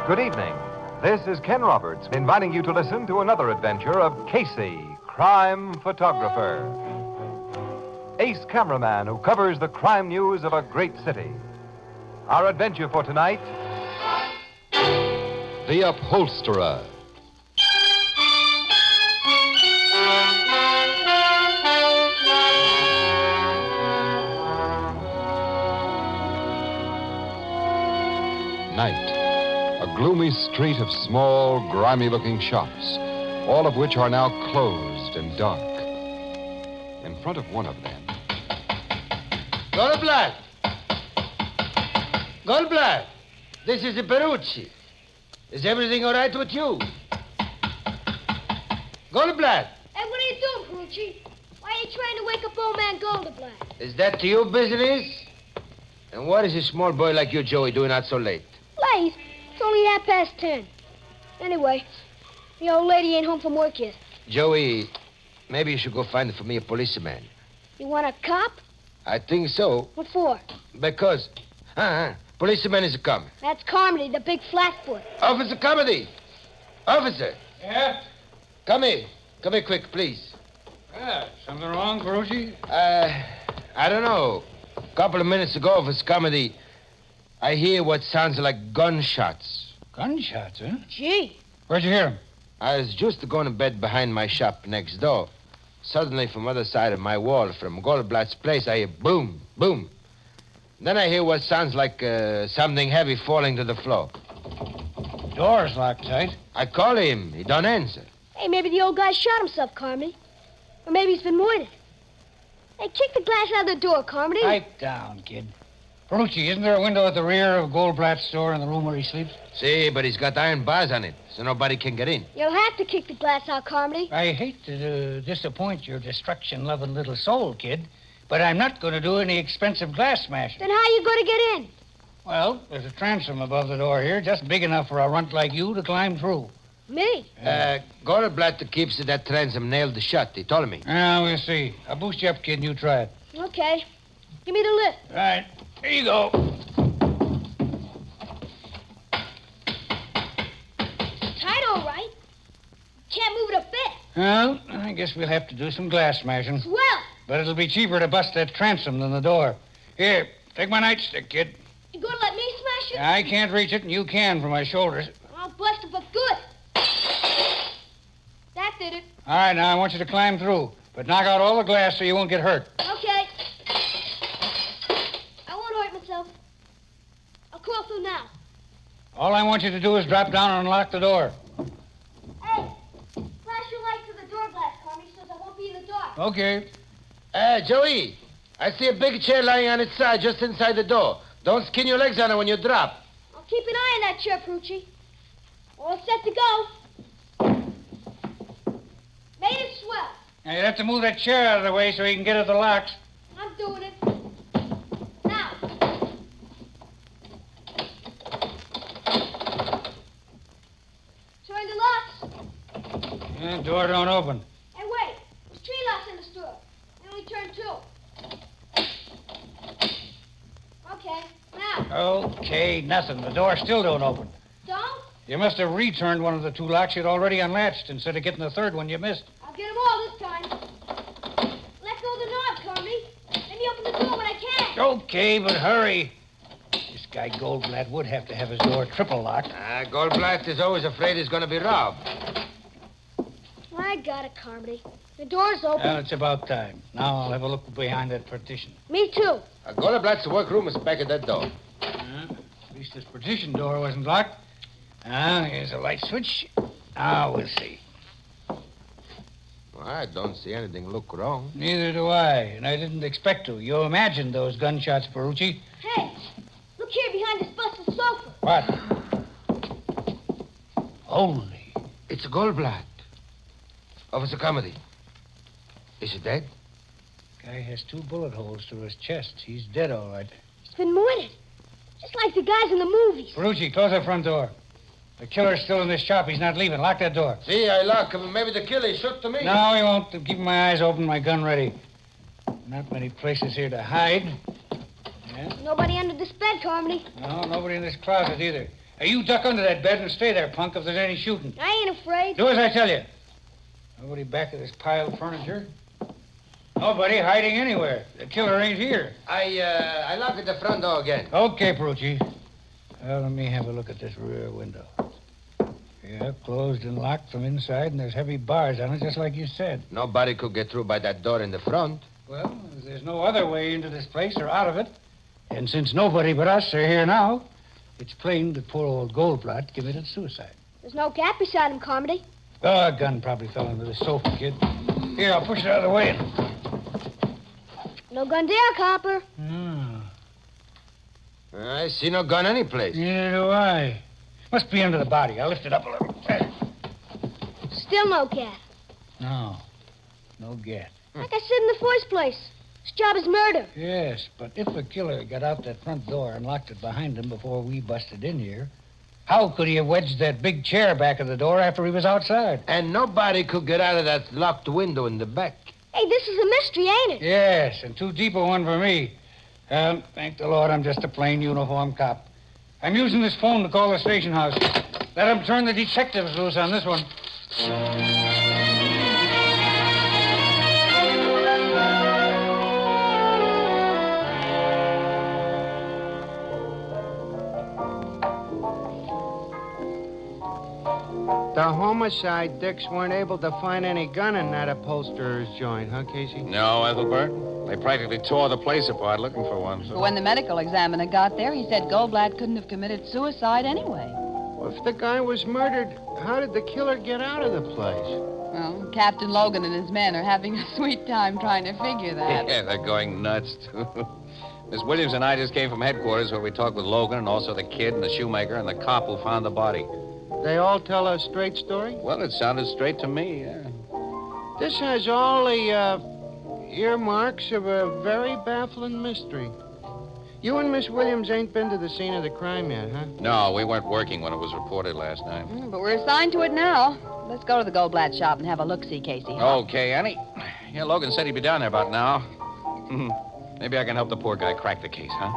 Good evening. This is Ken Roberts inviting you to listen to another adventure of Casey, crime photographer. Ace cameraman who covers the crime news of a great city. Our adventure for tonight, The Upholsterer. Night. A gloomy street of small, grimy-looking shops, all of which are now closed and dark. In front of one of them... Goldblatt! Goldblatt! This is Perucci. Is everything all right with you? Goldblatt! Hey, what are you doing, Perucci? Why are you trying to wake up old man Goldblatt? Is that your business? And what is a small boy like you, Joey, doing out so late? Late? It's only 10:30. Anyway, the old lady ain't home from work yet. Joey, maybe you should go find for me a policeman. You want a cop? I think so. What for? Because... Policeman is coming. That's Carmody, the big flatfoot. Officer Carmody! Officer! Yeah? Come here. Come here quick, please. Something wrong, Perucci? I don't know. A couple of minutes ago, Officer Carmody, I hear what sounds like gunshots. Gunshots, huh? Gee. Where'd you hear them? I was just going to bed behind my shop next door. Suddenly, from the other side of my wall, from Goldblatt's place, I hear boom, boom. Then I hear what sounds like something heavy falling to the floor. Door's locked tight. I call him. He don't answer. Hey, maybe the old guy shot himself, Carmody. Or maybe he's been murdered. Hey, kick the glass out of the door, Carmody. Pipe down, kid. Perucci, isn't there a window at the rear of Goldblatt's store in the room where he sleeps? See, but he's got iron bars on it, so nobody can get in. You'll have to kick the glass out, Carmody. I hate to disappoint your destruction-loving little soul, kid, but I'm not going to do any expensive glass smashing. Then how are you going to get in? Well, there's a transom above the door here, just big enough for a runt like you to climb through. Me? Goldblatt keeps that transom nailed shut. He told me. Now, we'll see. I'll boost you up, kid, and you try it. Okay. Give me the lift. All right. Here you go. It's tight, all right. Can't move it a bit. Well, I guess we'll have to do some glass smashing. Swell. But it'll be cheaper to bust that transom than the door. Here, take my nightstick, kid. You going to let me smash it? I can't reach it, and you can from my shoulders. I'll bust it for good. That did it. All right, now I want you to climb through, but knock out all the glass so you won't get hurt. Okay. I won't hurt myself. I'll crawl through now. All I want you to do is drop down and unlock the door. Hey, flash your light to the door glass, Carmody, so I won't be in the dark. Okay. Joey, I see a big chair lying on its side just inside the door. Don't skin your legs on it when you drop. I'll keep an eye on that chair, Perucci. All set to go. Made it swell. Now, you have to move that chair out of the way so you can get at the locks. I'm doing it. Now. Turn the locks. Yeah, door don't open. Hey, wait. There's 3 locks in the store. You only turn 2. Okay, now. Okay, nothing. The door still don't open. Don't? You must have returned one of the 2 locks you'd already unlatched instead of getting the third one you missed. I'll get them all this time. Let go of the knob, Carmody. Let me open the door when I can. Okay, but hurry. This guy Goldblatt would have to have his door triple locked. Goldblatt is always afraid he's going to be robbed. I got it, Carmody. The door's open. Well, it's about time. Now I'll have a look behind that partition. Me too. Goldblatt's workroom is back at that door. At least this partition door wasn't locked. Now, here's a light switch. Now we'll see. Well, I don't see anything look wrong. Neither do I, and I didn't expect to. You imagined those gunshots, Perucci. Hey, look here behind this busted sofa. What? Holy. It's a Goldblatt. Officer Carmody. Is he dead? Guy has 2 bullet holes through his chest. He's dead, all right. He's been murdered. Just like the guys in the movies. Perucci, close that front door. The killer's still in this shop. He's not leaving. Lock that door. See, I lock him. Maybe the killer shoot to me. No, he won't. I'm keeping my eyes open, my gun ready. Not many places here to hide. Yeah? Nobody under this bed, Carmody. No, nobody in this closet either. Hey, you duck under that bed and stay there, punk, if there's any shooting. I ain't afraid. Do as I tell you. Nobody back of this pile of furniture. Nobody hiding anywhere. The killer ain't here. I lock at the front door again. Okay, Perucci. Well, let me have a look at this rear window. Yeah, closed and locked from inside, and there's heavy bars on it, just like you said. Nobody could get through by that door in the front. Well, there's no other way into this place or out of it. And since nobody but us are here now, it's plain that poor old Goldblatt committed suicide. There's no gap beside him, Carmody. Oh, a gun probably fell under the sofa, kid. Here, I'll push it out of the way. No gun there, Copper. Hmm. I see no gun anyplace. Neither do I. Must be under the body. I'll lift it up a little. Still no gap. No. No gat. Like I said in the first place, his job is murder. Yes, but if the killer got out that front door and locked it behind him before we busted in here, how could he have wedged that big chair back of the door after he was outside? And nobody could get out of that locked window in the back. Hey, this is a mystery, ain't it? Yes, and too deep a one for me. Thank the Lord, I'm just a plain uniform cop. I'm using this phone to call the station house. Let them turn the detectives loose on this one. The homicide dicks weren't able to find any gun in that upholsterer's joint, huh, Casey? No, Ethelbert. They practically tore the place apart looking for one. So. But when the medical examiner got there, he said Goldblatt couldn't have committed suicide anyway. Well, if the guy was murdered, how did the killer get out of the place? Well, Captain Logan and his men are having a sweet time trying to figure that. Yeah, they're going nuts, too. Miss Williams and I just came from headquarters where we talked with Logan and also the kid and the shoemaker and the cop who found the body. They all tell a straight story? Well, it sounded straight to me, yeah. This has all the earmarks of a very baffling mystery. You and Miss Williams ain't been to the scene of the crime yet, huh? No, we weren't working when it was reported last night. But we're assigned to it now. Let's go to the Goldblatt shop and have a look-see, Casey. Okay, Annie. Yeah, Logan said he'd be down there about now. Maybe I can help the poor guy crack the case, huh?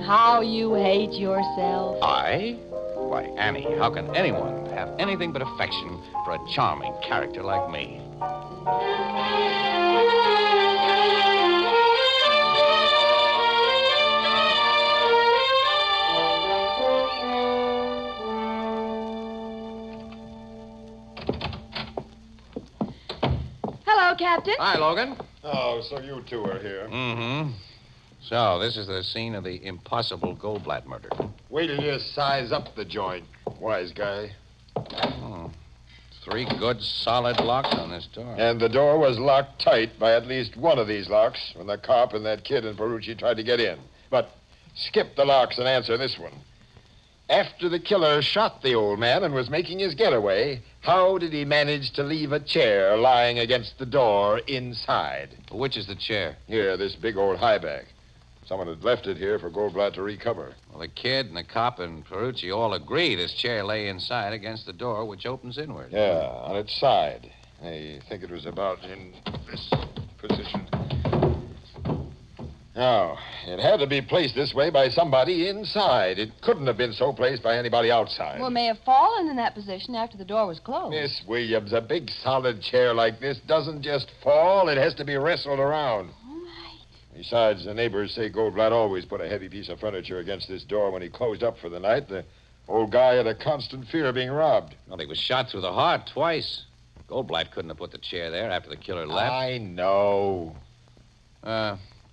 How you hate yourself. I? Why, Annie, how can anyone have anything but affection for a charming character like me? Hello, Captain. Hi, Logan. Oh, so you two are here. Mm-hmm. So, this is the scene of the impossible Goldblatt murder. Wait till you size up the joint, wise guy. Oh. 3 good, solid locks on this door. And the door was locked tight by at least one of these locks when the cop and that kid and Perucci tried to get in. But skip the locks and answer this one. After the killer shot the old man and was making his getaway, how did he manage to leave a chair lying against the door inside? Which is the chair? Here, this big old high back. Someone had left it here for Goldblatt to recover. Well, the kid and the cop and Perucci all agree this chair lay inside against the door, which opens inward. Yeah, on its side. I think it was about in this position. Now, it had to be placed this way by somebody inside. It couldn't have been so placed by anybody outside. Well, it may have fallen in that position after the door was closed. Miss Williams, a big solid chair like this doesn't just fall. It has to be wrestled around. Besides, the neighbors say Goldblatt always put a heavy piece of furniture against this door when he closed up for the night. The old guy had a constant fear of being robbed. Well, he was shot through the heart twice. Goldblatt couldn't have put the chair there after the killer left. I know.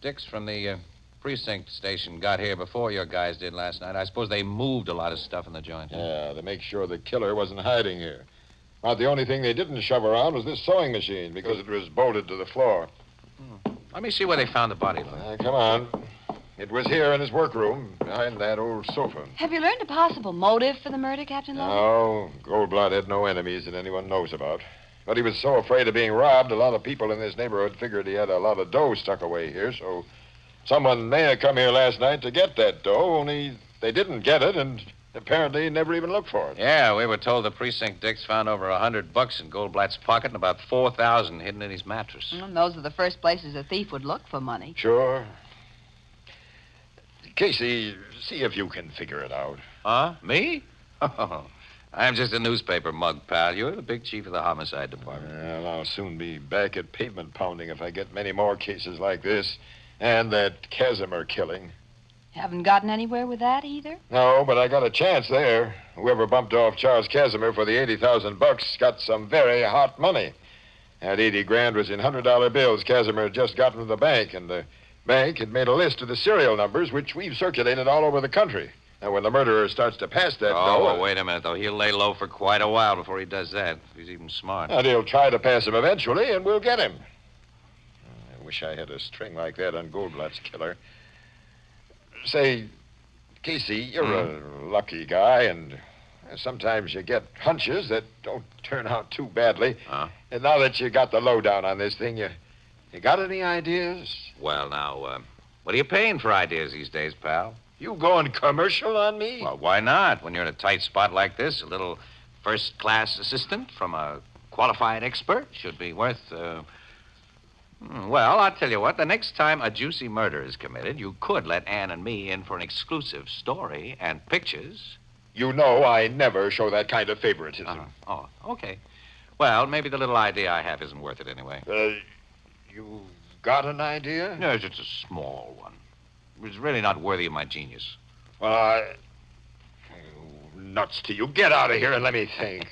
Dix from the precinct station got here before your guys did last night. I suppose they moved a lot of stuff in the joint. Yeah, to make sure the killer wasn't hiding here. About the only thing they didn't shove around was this sewing machine because it was bolted to the floor. Let me see where they found the body, Lloyd. Come on. It was here in his workroom, behind that old sofa. Have you learned a possible motive for the murder, Captain Logan? No, Goldblatt had no enemies that anyone knows about. But he was so afraid of being robbed, a lot of people in this neighborhood figured he had a lot of dough stuck away here, so someone may have come here last night to get that dough, only they didn't get it, and apparently never even looked for it. Yeah, we were told the precinct Dix found over $100 in Goldblatt's pocket and about $4,000 hidden in his mattress. Those are the first places a thief would look for money. Sure. Casey, see if you can figure it out. Huh? Me? Oh, I'm just a newspaper mug, pal. You're the big chief of the homicide department. Well, I'll soon be back at pavement pounding if I get many more cases like this. And that Casimir killing. Haven't gotten anywhere with that either? No, but I got a chance there. Whoever bumped off Charles Casimir for the $80,000 got some very hot money. That 80 grand was in $100 bills Casimir had just gotten from the bank, and the bank had made a list of the serial numbers, which we've circulated all over the country. Now, when the murderer starts to pass that Oh, dough... well, wait a minute, though. He'll lay low for quite a while before he does that. If he's even smart. And he'll try to pass him eventually, and we'll get him. I wish I had a string like that on Goldblatt's killer. Say, Casey, you're a lucky guy, and sometimes you get hunches that don't turn out too badly. And now that you got the lowdown on this thing, you got any ideas? Well, now, what are you paying for ideas these days, pal? You going commercial on me? Well, why not? When you're in a tight spot like this, a little first-class assistant from a qualified expert should be worth, Well, I'll tell you what. The next time a juicy murder is committed, you could let Ann and me in for an exclusive story and pictures. You know I never show that kind of favoritism. Oh, okay. Well, maybe the little idea I have isn't worth it anyway. You got an idea? No, it's just a small one. It's really not worthy of my genius. Well, nuts to you. Get out of here and let me think.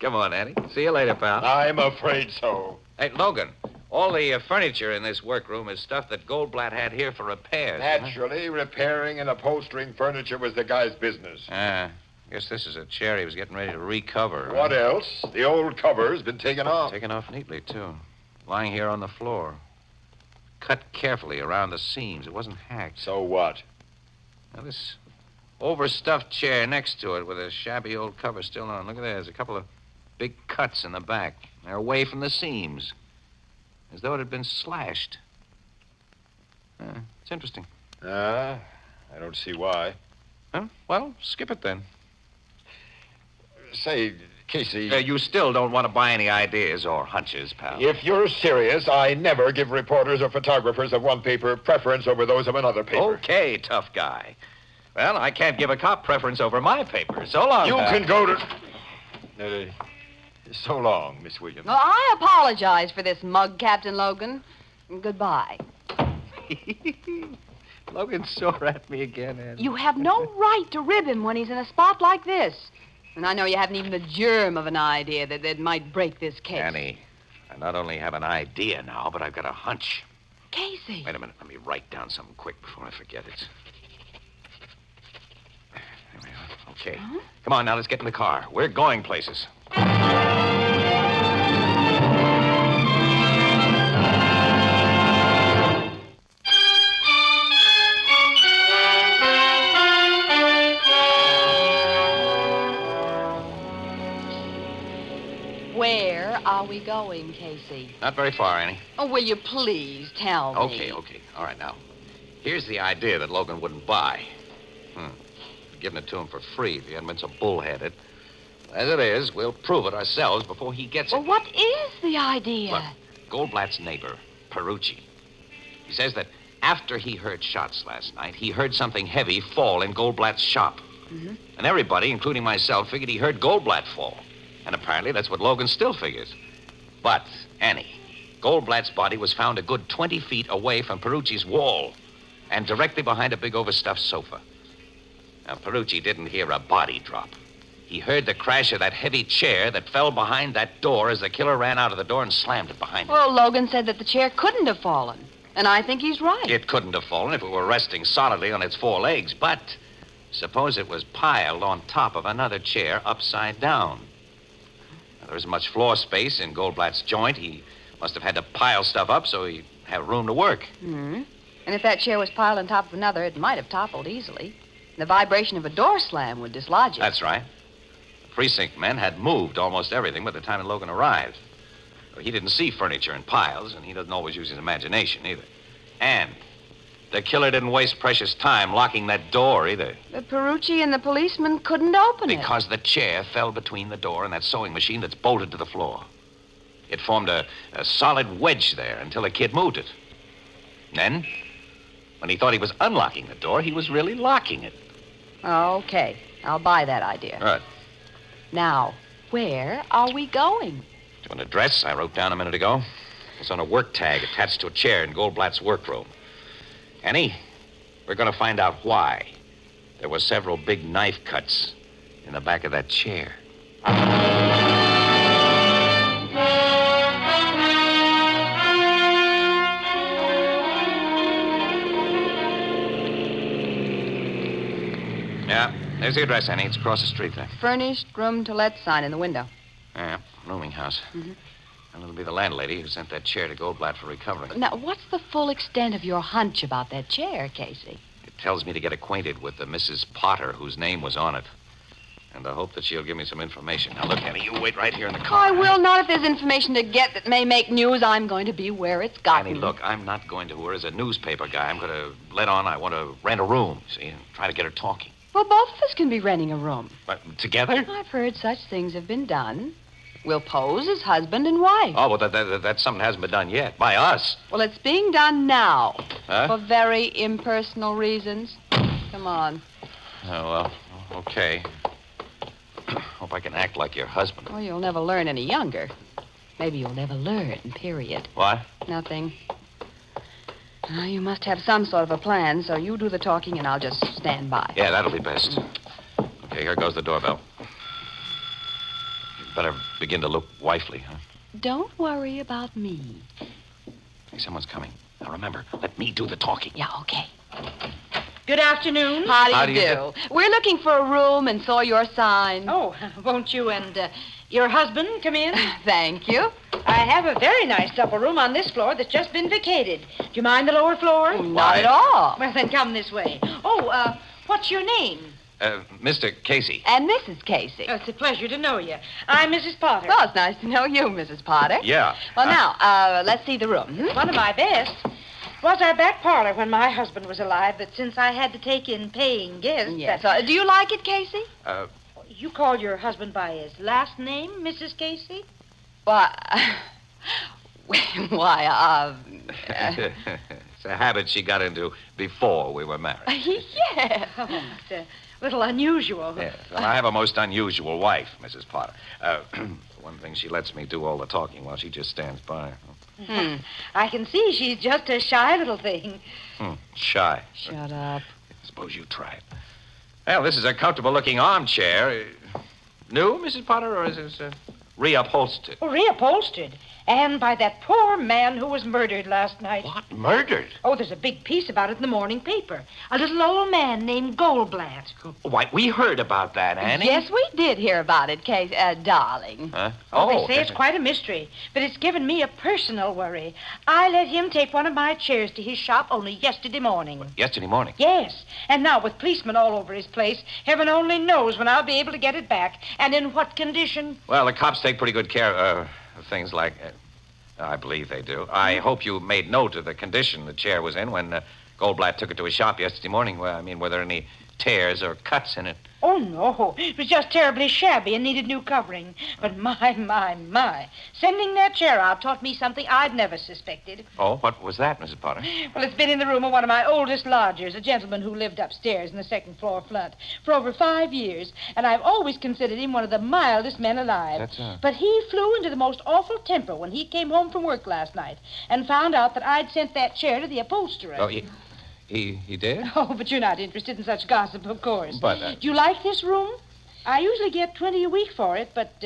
Come on, Annie. See you later, pal. I'm afraid so. Hey, Logan, all the furniture in this workroom is stuff that Goldblatt had here for repairs. Naturally, repairing and upholstering furniture was the guy's business. Guess this is a chair he was getting ready to recover. What else? The old cover's been taken off. Taken off neatly, too. Lying here on the floor. Cut carefully around the seams. It wasn't hacked. So what? Now, this overstuffed chair next to it with a shabby old cover still on. Look at that. There's a couple of big cuts in the back. They're away from the seams. As though it had been slashed. It's interesting. I don't see why. Huh? Well, skip it then. Say, Casey... you still don't want to buy any ideas or hunches, pal. If you're serious, I never give reporters or photographers of one paper preference over those of another paper. Okay, tough guy. Well, I can't give a cop preference over my paper. So long, You pal. can go to... so long, Miss Williams. Well, I apologize for this mug, Captain Logan. Goodbye. Logan's sore at me again, Annie. You have no right to rib him when he's in a spot like this. And I know you haven't even the germ of an idea that might break this case. Annie, I not only have an idea now, but I've got a hunch. Casey. Wait a minute. Let me write down something quick before I forget it. There we are. Okay. Huh? Come on, now, let's get in the car. We're going places. Where are we going, Casey? Not very far, Annie. Oh, will you please tell me? Okay. All right, now. Here's the idea that Logan wouldn't buy. Giving it to him for free if he hadn't been so bullheaded. As it is, we'll prove it ourselves before he gets it. Well, what is the idea? Look, Goldblatt's neighbor, Perucci. He says that after he heard shots last night, he heard something heavy fall in Goldblatt's shop. Mm-hmm. And everybody, including myself, figured he heard Goldblatt fall. And apparently that's what Logan still figures. But, Annie, Goldblatt's body was found a good 20 feet away from Perucci's wall and directly behind a big overstuffed sofa. Now, Perucci didn't hear a body drop. He heard the crash of that heavy chair that fell behind that door as the killer ran out of the door and slammed it behind him. Well, Logan said that the chair couldn't have fallen. And I think he's right. It couldn't have fallen if it were resting solidly on its four legs, but suppose it was piled on top of another chair upside down. Now, there isn't much floor space in Goldblatt's joint. He must have had to pile stuff up so he'd have room to work. Mm-hmm. And if that chair was piled on top of another, it might have toppled easily. The vibration of a door slam would dislodge it. That's right. The precinct men had moved almost everything by the time Logan arrived. He didn't see furniture in piles, and he doesn't always use his imagination either. And the killer didn't waste precious time locking that door either. But Perucci and the policeman couldn't open it. Because the chair fell between the door and that sewing machine that's bolted to the floor. It formed a solid wedge there until the kid moved it. Then When he thought he was unlocking the door, he was really locking it. Okay, I'll buy that idea. Right. Now, where are we going? To an address I wrote down a minute ago. It's on a work tag attached to a chair in Goldblatt's workroom. Annie, we're going to find out why there were several big knife cuts in the back of that chair. Yeah, there's the address, Annie. It's across the street there. Furnished room to let sign in the window. Yeah, rooming house. Mm-hmm. And it'll be the landlady who sent that chair to Goldblatt for recovery. Now, what's the full extent of your hunch about that chair, Casey? It tells me to get acquainted with the Mrs. Potter whose name was on it. And I hope that she'll give me some information. Now, look, Annie, you wait right here in the car. I will not. If there's information to get that may make news, I'm going to be where it's gotten. Annie, look, I'm not going to her as a newspaper guy. I'm going to let on I want to rent a room, see, and try to get her talking. Well, both of us can be renting a room. But together? I've heard such things have been done. We'll pose as husband and wife. Oh, well, that's something that hasn't been done yet. By us. Well, it's being done now. Huh? For very impersonal reasons. Come on. Oh, well, okay. Hope I can act like your husband. Well, you'll never learn any younger. Maybe you'll never learn, period. What? Nothing. Well, you must have some sort of a plan, so you do the talking and I'll just stand by. Yeah, that'll be best. Okay, here goes the doorbell. You better begin to look wifely, huh? Don't worry about me. Hey, someone's coming. Now, remember, let me do the talking. Yeah, okay. Good afternoon. How do you do? We're looking for a room and saw your sign. Oh, won't you and your husband come in? Thank you. I have a very nice supper room on this floor that's just been vacated. Do you mind the lower floor? Not at all. Well, then come this way. Oh, what's your name? Mr. Casey. And Mrs. Casey. Oh, it's a pleasure to know you. I'm Mrs. Potter. Well, it's nice to know you, Mrs. Potter. Yeah. Well, now, let's see the room. One of my best. Was our back parlor when my husband was alive, but since I had to take in paying guests... Yes. Do you like it, Casey? You call your husband by his last name, Mrs. Casey? Why, It's a habit she got into before we were married. Yes. Oh, it's a little unusual. Yes. Well, I have a most unusual wife, Mrs. Potter. One thing, she lets me do all the talking while she just stands by. I can see she's just a shy little thing. Shy. Shut up. Suppose you try it. Well, this is a comfortable-looking armchair. New, Mrs. Potter, or is this reupholstered? Oh, reupholstered. And by that poor man who was murdered last night. What? Murdered? Oh, there's a big piece about it in the morning paper. A little old man named Goldblatt. Why, we heard about that, Annie. Yes, we did hear about it, Casey, darling. Huh? They say it's quite a mystery, but it's given me a personal worry. I let him take one of my chairs to his shop only yesterday morning. What, yesterday morning? Yes, and now with policemen all over his place, heaven only knows when I'll be able to get it back and in what condition. Well, the cops take pretty good care of things like... I believe they do. I hope you made note of the condition the chair was in when Goldblatt took it to his shop yesterday morning. Well, I mean, were there any tears or cuts in it? Oh, no. It was just terribly shabby and needed new covering. But my. Sending that chair out taught me something I'd never suspected. Oh, what was that, Mrs. Potter? Well, it's been in the room of one of my oldest lodgers, a gentleman who lived upstairs in the second floor front, for over 5 years. And I've always considered him one of the mildest men alive. But he flew into the most awful temper when he came home from work last night and found out that I'd sent that chair to the upholsterer. Oh, He did? Oh, but you're not interested in such gossip, of course. But, Do you like this room? I usually get $20 a week for it, but,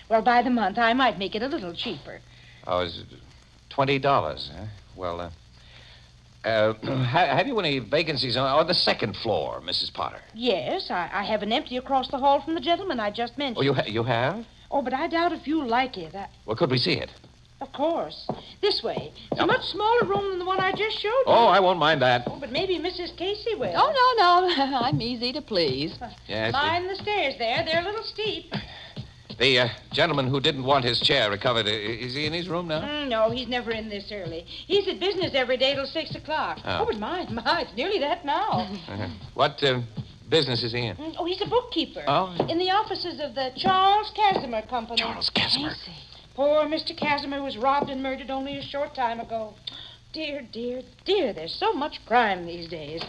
by the month, I might make it a little cheaper. Oh, is it $20, huh? Well, have you any vacancies on the second floor, Mrs. Potter? Yes, I have an empty across the hall from the gentleman I just mentioned. Oh, you have? Oh, but I doubt if you'll like it. Well, could we see it? Of course. This way. It's a much smaller room than the one I just showed you. Oh, I won't mind that. Oh, but maybe Mrs. Casey will. Oh, no. I'm easy to please. Yes. Mind the stairs there. They're a little steep. The gentleman who didn't want his chair recovered, is he in his room now? No, he's never in this early. He's at business every day till 6 o'clock. Oh. But my, it's nearly that now. What business is he in? Oh, he's a bookkeeper. Oh. In the offices of the Charles Casimir Company. Charles Casimir? Poor Mr. Casimir was robbed and murdered only a short time ago. dear, dear, dear. There's so much crime these days.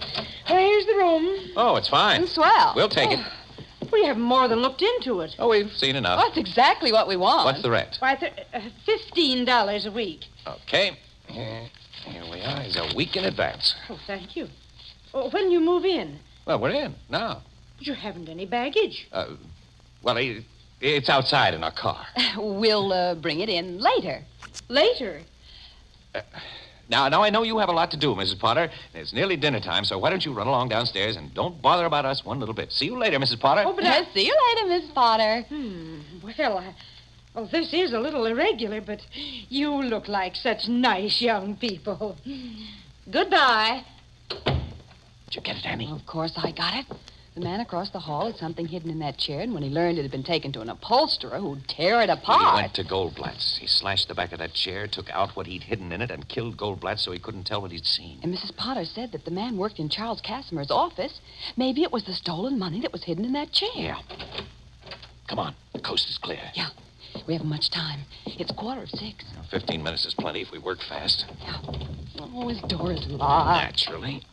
Well, here's the room. Oh, it's fine. Swell. We'll take it. We haven't more than looked into it. Oh, we've seen enough. Well, that's exactly what we want. What's the rent? Why, $15 a week. Okay. Here we are. It's a week in advance. Oh, thank you. Oh, when you move in? Well, we're in now. But you haven't any baggage. Well, it's outside in our car. We'll bring it in later. Later? Now, I know you have a lot to do, Mrs. Potter. It's nearly dinner time, so why don't you run along downstairs and don't bother about us one little bit. See you later, Mrs. Potter. Oh, but See you later, Miss Potter. Well, this is a little irregular, but you look like such nice young people. Goodbye. Did you get it, Annie? Of course I got it. The man across the hall had something hidden in that chair, and when he learned it had been taken to an upholsterer who'd tear it apart. He went to Goldblatt's. He slashed the back of that chair, took out what he'd hidden in it, and killed Goldblatt so he couldn't tell what he'd seen. And Mrs. Potter said that the man worked in Charles Casimir's office. Maybe it was the stolen money that was hidden in that chair. Yeah. Come on. The coast is clear. Yeah. We haven't much time. It's 5:45. 15 minutes is plenty if we work fast. Yeah. Oh, his door is locked. Naturally.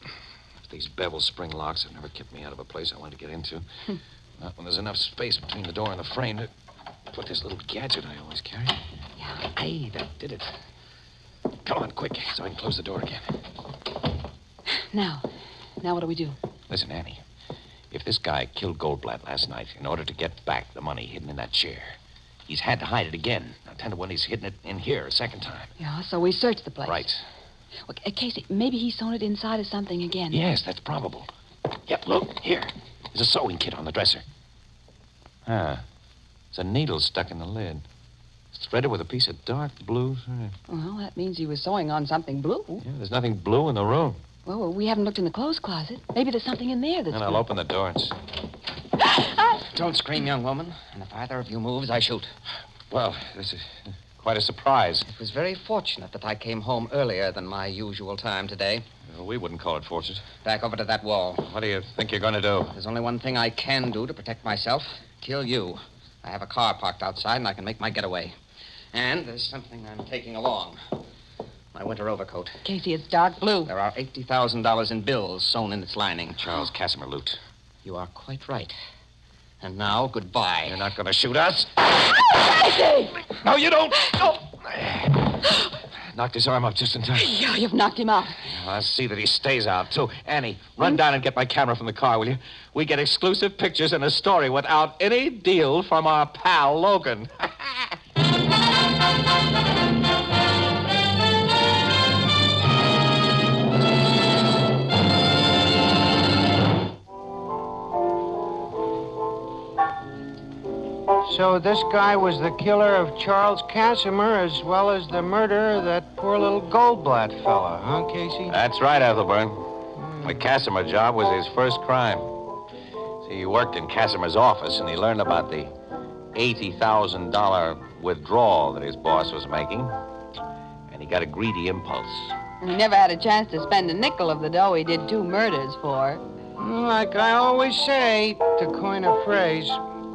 These bevel spring locks have never kept me out of a place I want to get into. Not when there's enough space between the door and the frame to put this little gadget I always carry. Yeah. Hey, that did it. Come on, quick, so I can close the door again. Now what do we do? Listen, Annie. If this guy killed Goldblatt last night in order to get back the money hidden in that chair, he's had to hide it again. Now, 10 to 1, he's hidden it in here a second time. Yeah, so we search the place. Right. Well, Casey, maybe he's sewn it inside of something again. Yes, that's probable. Yep, look, here. There's a sewing kit on the dresser. There's a needle stuck in the lid. It's threaded with a piece of dark blue thread. Well, that means he was sewing on something blue. Yeah, there's nothing blue in the room. Well, we haven't looked in the clothes closet. Maybe there's something in there that's... Then I'll open the door and... Don't scream, young woman. And if either of you moves, I shoot. Well, this is quite a surprise. It was very fortunate that I came home earlier than my usual time today. Well, we wouldn't call it fortunate. Back over to that wall. What do you think you're going to do? There's only one thing I can do to protect myself. Kill you. I have a car parked outside, and I can make my getaway. And there's something I'm taking along. My winter overcoat. Casey, it's dark blue. There are $80,000 in bills sewn in its lining. Charles Casimir loot. You are quite right. And now, goodbye. You're not going to shoot us? Casey! No, you don't. Oh. Knocked his arm up just in time. Yeah, you've knocked him out. I'll see that he stays out, too. Annie, run down and get my camera from the car, will you? We get exclusive pictures and a story without any deal from our pal, Logan. So this guy was the killer of Charles Casimir as well as the murderer of that poor little Goldblatt fella, huh, Casey? That's right, Ethelburn. The Casimir job was his first crime. See, he worked in Casimir's office, and he learned about the $80,000 withdrawal that his boss was making, and he got a greedy impulse. And he never had a chance to spend a nickel of the dough he did 2 murders for. Like I always say, to coin a phrase,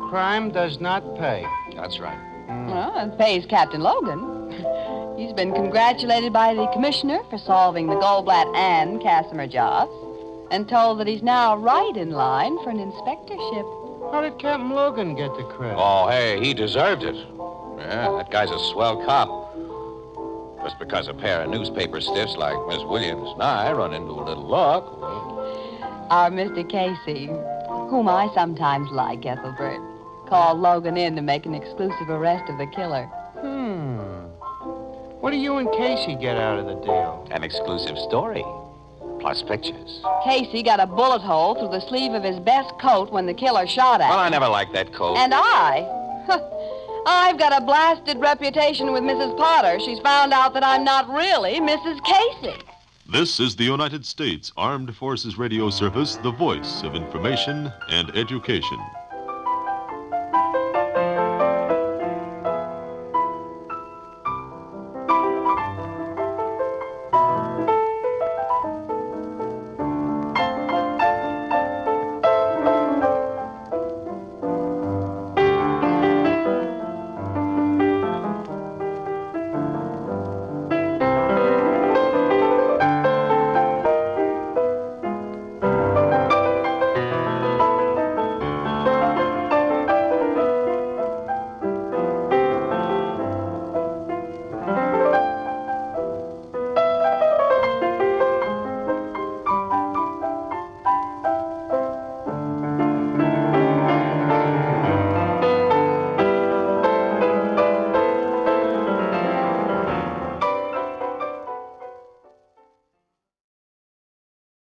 crime does not pay. That's right. Well, it pays Captain Logan. He's been congratulated by the commissioner for solving the Goldblatt and Casimir jobs, and told that he's now right in line for an inspectorship. How did Captain Logan get the credit? Oh, hey, he deserved it. Yeah, that guy's a swell cop. Just because a pair of newspaper stiffs like Miss Williams and I run into a little luck. Our Mr. Casey, whom I sometimes like, Ethelbert, called Logan in to make an exclusive arrest of the killer. What do you and Casey get out of the deal? An exclusive story, plus pictures. Casey got a bullet hole through the sleeve of his best coat when the killer shot at him. Well, I never liked that coat. And I've got a blasted reputation with Mrs. Potter. She's found out that I'm not really Mrs. Casey. This is the United States Armed Forces Radio Service, the voice of information and education.